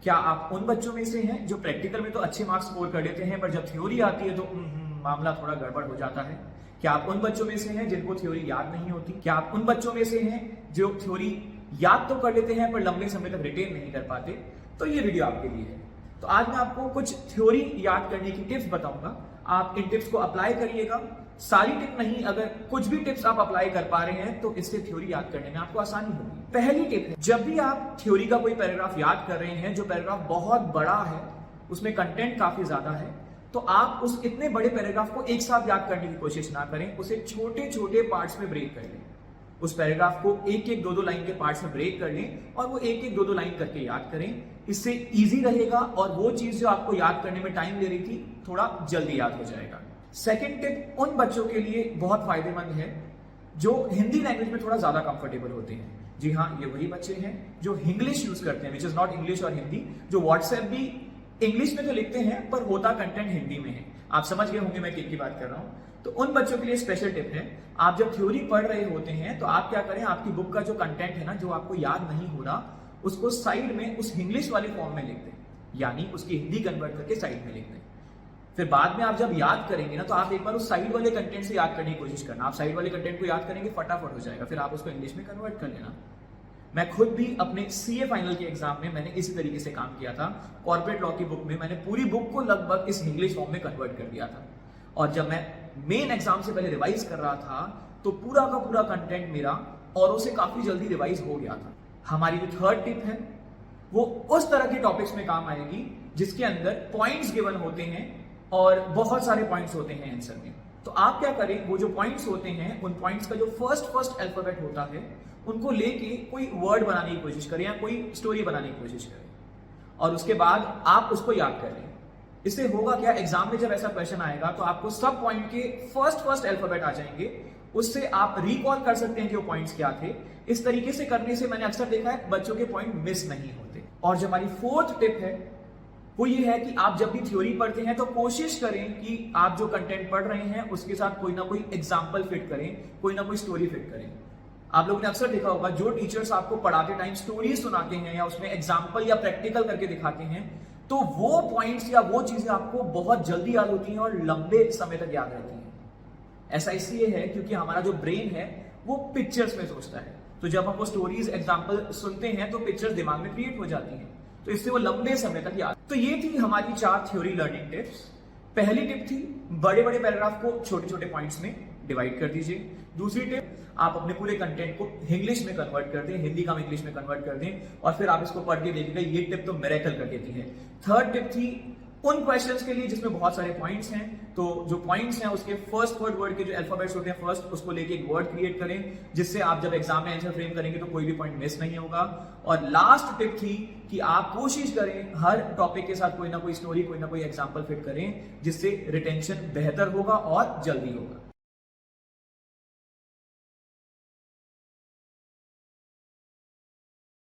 क्या आप उन बच्चों में से हैं जो प्रैक्टिकल में तो अच्छे मार्क्स स्कोर कर लेते हैं पर जब थ्योरी आती है तो मामला थोड़ा गड़बड़ हो जाता है? क्या आप उन बच्चों में से हैं जिनको थ्योरी याद नहीं होती? क्या आप उन बच्चों में से हैं जो थ्योरी याद तो कर लेते हैं पर लंबे समय तक रिटेन नहीं कर पाते? तो ये वीडियो आपके लिए है। तो आज मैं आपको कुछ थ्योरी याद करने की टिप्स बताऊंगा। आप इन टिप्स को अप्लाई करिएगा। सारी टिप नहीं, अगर कुछ भी टिप्स आप अप्लाई कर पा रहे हैं तो इससे थ्योरी याद करने में आपको आसानी होगी। पहली टिप है, जब भी आप थ्योरी का कोई पैराग्राफ याद कर रहे हैं जो पैराग्राफ बहुत बड़ा है, उसमें कंटेंट काफी ज्यादा है, तो आप उस इतने बड़े पैराग्राफ को एक साथ याद करने की कोशिश ना करें, उसे छोटे छोटे पार्ट्स में ब्रेक कर लें। उस पैराग्राफ को एक एक दो लाइन के पार्ट्स में ब्रेक कर लें और वो एक एक दो लाइन करके याद करें। इससे इजी रहेगा और वो चीज जो आपको याद करने में टाइम ले रही थी थोड़ा जल्दी याद हो जाएगा। सेकेंड टिप उन बच्चों के लिए बहुत फायदेमंद है जो हिंदी लैंग्वेज में थोड़ा ज्यादा कंफर्टेबल होते हैं। जी हाँ, ये वही बच्चे हैं जो इंग्लिश यूज करते हैं, विच इज नॉट इंग्लिश और हिंदी, जो व्हाट्सएप भी इंग्लिश में तो लिखते हैं पर होता कंटेंट हिंदी में है। आप समझ गए होंगे मैं किन बात कर रहा हूं। तो उन बच्चों के लिए स्पेशल टिप है, आप जब थ्योरी पढ़ रहे होते हैं तो आप क्या करें, आपकी बुक का जो कंटेंट है ना, जो आपको याद नहीं हो रहा, उसको साइड में उस इंग्लिश वाले फॉर्म में लिख दें, यानी उसकी हिंदी कन्वर्ट करके साइड में लिख दें। फिर बाद में आप जब याद करेंगे ना तो आप एक बार उस साइड वाले कंटेंट से याद करने की कोशिश करना। आप साइड वाले कंटेंट को याद करेंगे, फटाफट हो जाएगा, फिर आप उसको इंग्लिश में कन्वर्ट कर लेना। मैं खुद भी अपने सीए फाइनल के एग्जाम में मैंने इसी तरीके से काम किया था। कॉर्पोरेट लॉ की बुक में मैंने पूरी बुक को लगभग इस इंग्लिश फॉर्म में कन्वर्ट कर दिया था, और जब मैं मेन एग्जाम से पहले रिवाइज कर रहा था तो पूरा का पूरा कंटेंट मेरा औरों से काफी जल्दी रिवाइज हो गया था। हमारी जो थर्ड टिप है वो उस तरह के टॉपिक्स में काम आएगी जिसके अंदर पॉइंट्स गिवन होते हैं और बहुत सारे पॉइंट्स होते हैं आंसर में। तो आप क्या करें, वो जो पॉइंट्स होते हैं उन पॉइंट्स का जो फर्स्ट अल्फाबेट होता है उनको लेके कोई वर्ड बनाने की कोशिश करें या कोई स्टोरी बनाने की कोशिश करें और उसके बाद आप उसको याद कर लें। इससे होगा क्या, एग्जाम में जब ऐसा क्वेश्चन आएगा तो आपको सब पॉइंट के फर्स्ट अल्फाबेट आ जाएंगे, उससे आप रिकॉल कर सकते हैं कि वो पॉइंट्स क्या थे। इस तरीके से करने से मैंने अक्सर देखा है बच्चों के पॉइंट मिस नहीं होते। और जो हमारी फोर्थ टिप है वो ये है कि आप जब भी थ्योरी पढ़ते हैं तो कोशिश करें कि आप जो कंटेंट पढ़ रहे हैं उसके साथ कोई ना कोई एग्जाम्पल फिट करें, कोई ना कोई स्टोरी फिट करें। आप लोगों ने अक्सर देखा होगा जो टीचर्स आपको पढ़ाते टाइम स्टोरी सुनाते हैं या उसमें एग्जाम्पल या प्रैक्टिकल करके दिखाते हैं तो वो पॉइंट्स या वो चीजें आपको बहुत जल्दी याद होती हैं और लंबे समय तक याद रहती हैं। ऐसा इसलिए है क्योंकि हमारा जो ब्रेन है वो पिक्चर्स में सोचता है, तो जब हम वो स्टोरीज एग्जाम्पल सुनते हैं तो पिक्चर्स दिमाग में क्रिएट हो जाती हैं, तो इससे वो लंबे समय तक याद। तो ये थी हमारी 4 थ्योरी लर्निंग टिप्स। पहली टिप थी बड़े बड़े पैराग्राफ को छोटे छोटे पॉइंट्स में डिवाइड कर दीजिए। दूसरी टिप, आप अपने पूरे कंटेंट को इंग्लिश में कन्वर्ट कर दें, हिंदी का इंग्लिश में कन्वर्ट कर दें और फिर आप इसको पढ़ के देखिएगा, ये टिप तो मिरेकल कर देती है। थर्ड टिप थी उन क्वेश्चंस के लिए जिसमें बहुत सारे पॉइंट्स हैं, तो जो पॉइंट्स हैं उसके फर्स्ट वर्ड के जो अल्फाबेट्स होते हैं फर्स्ट, उसको लेके एक वर्ड क्रिएट करें जिससे आप जब एग्जाम में आंसर फ्रेम करेंगे तो कोई भी पॉइंट मिस नहीं होगा। और लास्ट टिप थी कि आप कोशिश करें हर टॉपिक के साथ कोई ना कोई स्टोरी, कोई ना कोई एग्जाम्पल फिट करें जिससे रिटेंशन बेहतर होगा और जल्दी होगा।